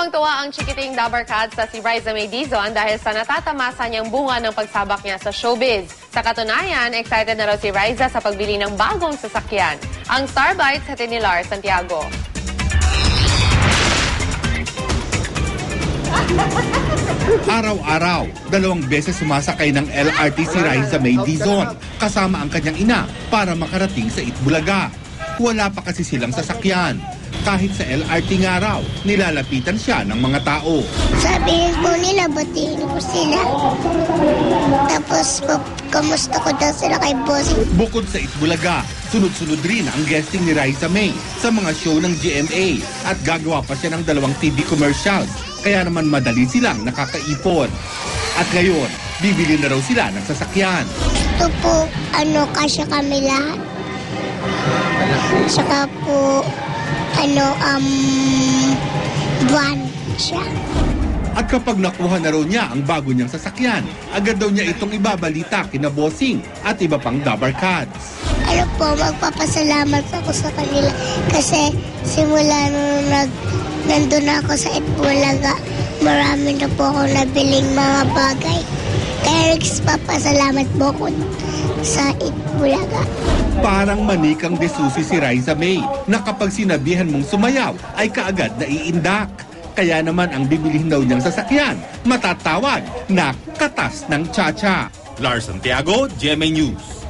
Tuwang-tuwa ang chikiting Dabber Cats na si Riza May Dizon dahil sa natatamasa niyang bunga ng pagsabak niya sa showbiz. Sa katunayan, excited na raw si Riza sa pagbili ng bagong sasakyan. Ang Star Bites sa ni Lars Santiago. Araw-araw, 2 beses sumasakay ng LRT si Riza May Dizon kasama ang kanyang ina para makarating sa Itbulaga. Wala pa kasi silang sasakyan. Kahit sa LRT nga raw, nilalapitan siya ng mga tao. Sabihin po nila, batiin ko sila. Tapos, kamusta ko daw sila kay boss. Bukod sa Itbulaga, sunod-sunod rin ang guesting ni Riza May sa mga show ng GMA at gagawa pa siya ng 2 TV commercials. Kaya naman madali silang nakakaipon. At ngayon, bibili na raw sila ng sasakyan. Ito po, kasya kami lahat. Saka po, van siya. At kapag nakuha na raw niya ang bago niyang sasakyan, agad daw niya itong ibabalita kina Bossing at iba pang Dabber Cats. Magpapasalamat ako sa kanila kasi simula nung nandun ako sa Itbulaga, marami na po ako nabiling mga bagay. Kaya papasalamat po ako sa Itbulaga. Parang manikang desusi si Riza May na kapag sinabihan mong sumayaw ay kaagad na iindak. Kaya naman ang bibilihin daw niyang sasakyan, matatawag na katas ng Chacha. Lars Santiago, GMA News.